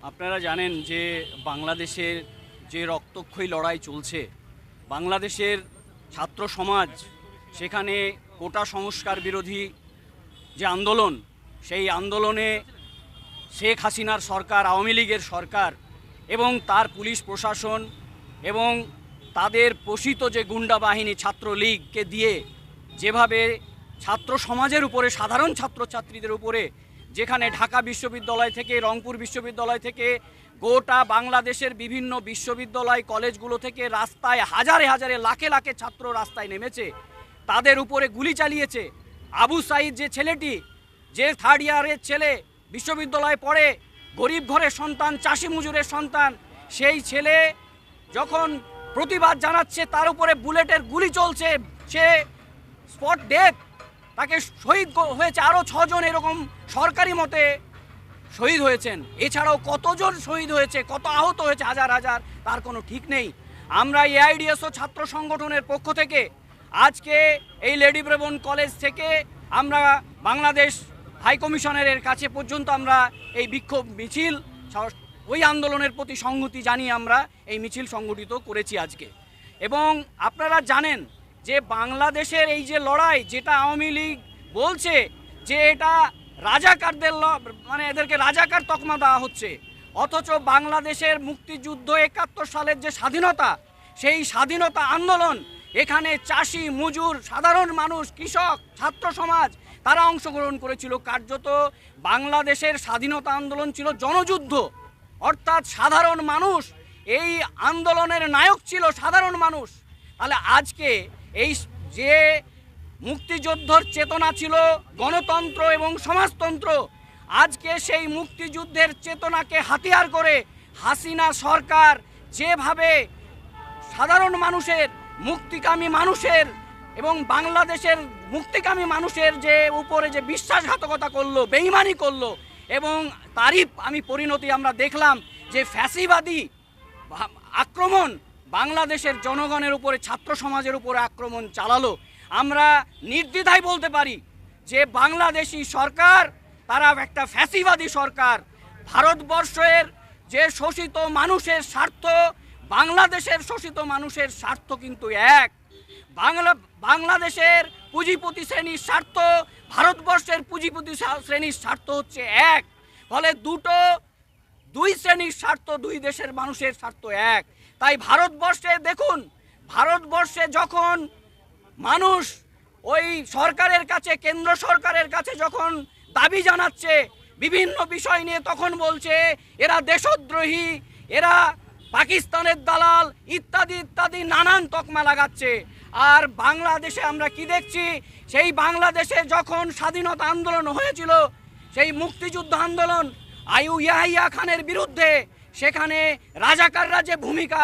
আপনারা জানেন যে বাংলাদেশের যে রক্তক্ষয়ী লড়াই চলছে, বাংলাদেশের ছাত্র সমাজ সেখানে কোটা সংস্কার বিরোধী যে আন্দোলন, সেই আন্দোলনে শেখ হাসিনার সরকার, আওয়ামী লীগের সরকার এবং তার পুলিশ প্রশাসন এবং তাদের পোষিত যে গুন্ডা বাহিনী ছাত্রলীগকে দিয়ে যেভাবে ছাত্র সমাজের উপরে, সাধারণ ছাত্রছাত্রীদের উপরে, যেখানে ঢাকা বিশ্ববিদ্যালয় থেকে, রংপুর বিশ্ববিদ্যালয় থেকে, গোটা বাংলাদেশের বিভিন্ন বিশ্ববিদ্যালয় কলেজগুলো থেকে রাস্তায় হাজারে হাজারে লাখে লাখে ছাত্র রাস্তায় নেমেছে, তাদের উপরে গুলি চালিয়েছে। আবু সাইদ যে ছেলেটি, যে থার্ড ইয়ারের ছেলে, বিশ্ববিদ্যালয়ে পড়ে, গরিব ঘরের সন্তান, চাষি মজুরের সন্তান, সেই ছেলে যখন প্রতিবাদ জানাচ্ছে তার উপরে বুলেটের গুলি চলছে, সে স্পট ডেথ, তাকে শহীদ হয়েছে। আরও 6 জন এরকম সরকারি মতে শহীদ হয়েছেন। এছাড়াও কতজন শহীদ হয়েছে, কত আহত হয়েছে, হাজার হাজার, তার কোনো ঠিক নেই। আমরা এআইডিএসও ছাত্র সংগঠনের পক্ষ থেকে আজকে এই লেডি ব্রেবন কলেজ থেকে আমরা বাংলাদেশ হাইকমিশনারের কাছে পর্যন্ত আমরা এই বিক্ষোভ মিছিল, ওই আন্দোলনের প্রতি সংহতি জানিয়ে আমরা এই মিছিল সংগঠিত করেছি আজকে। এবং আপনারা জানেন যে বাংলাদেশের এই যে লড়াই, যেটা আওয়ামী লীগ বলছে যে এটা রাজাকারদের, মানে এদেরকে রাজাকার তকমা দেওয়া হচ্ছে, অথচ বাংলাদেশের মুক্তিযুদ্ধ 71 সালের যে স্বাধীনতা, সেই স্বাধীনতা আন্দোলন, এখানে চাষি মজুর, সাধারণ মানুষ, কৃষক, ছাত্র সমাজ তারা অংশগ্রহণ করেছিল। কার্যত বাংলাদেশের স্বাধীনতা আন্দোলন ছিল জনযুদ্ধ, অর্থাৎ সাধারণ মানুষ এই আন্দোলনের নায়ক ছিল, সাধারণ মানুষ। তাহলে আজকে এই যে মুক্তিযুদ্ধের চেতনা ছিল গণতন্ত্র এবং সমাজতন্ত্র, আজকে সেই মুক্তিযুদ্ধের চেতনাকে হাতিয়ার করে হাসিনা সরকার যেভাবে সাধারণ মানুষের, মুক্তিকামী মানুষের এবং বাংলাদেশের মুক্তিকামী মানুষের যে উপরে যে বিশ্বাসঘাতকতা করলো, বেঈমানি করলো, এবং তারই পরিণতি আমরা দেখলাম যে ফ্যাসিবাদী আক্রমণ বাংলাদেশের জনগণের উপরে, ছাত্র সমাজের উপরে আক্রমণ চালালো। আমরা নির্দ্বিধায় বলতে পারি যে বাংলাদেশি সরকার তারা একটা ফ্যাসিবাদী সরকার। ভারতবর্ষের যে শোষিত মানুষের স্বার্থ, বাংলাদেশের শোষিত মানুষের স্বার্থ কিন্তু এক। বাংলাদেশের পুঁজিপতি শ্রেণীর স্বার্থ, ভারতবর্ষের পুঁজিপতি শ্রেণীর স্বার্থ হচ্ছে এক। ফলে দুই শ্রেণীর স্বার্থ, দুই দেশের মানুষের স্বার্থ এক। তাই ভারতবর্ষে দেখুন, ভারতবর্ষে যখন মানুষ ওই সরকারের কাছে, কেন্দ্র সরকারের কাছে যখন দাবি জানাচ্ছে বিভিন্ন বিষয় নিয়ে, তখন বলছে এরা দেশদ্রোহী, এরা পাকিস্তানের দালাল, ইত্যাদি ইত্যাদি নানান তকমা লাগাচ্ছে। আর বাংলাদেশে আমরা কি দেখছি, সেই বাংলাদেশে যখন স্বাধীনতা আন্দোলন হয়েছিল, সেই মুক্তিযুদ্ধ আন্দোলন, আইয়ুব ইয়াহিয়া খানের বিরুদ্ধে, সেখানে রাজাকাররা যে ভূমিকা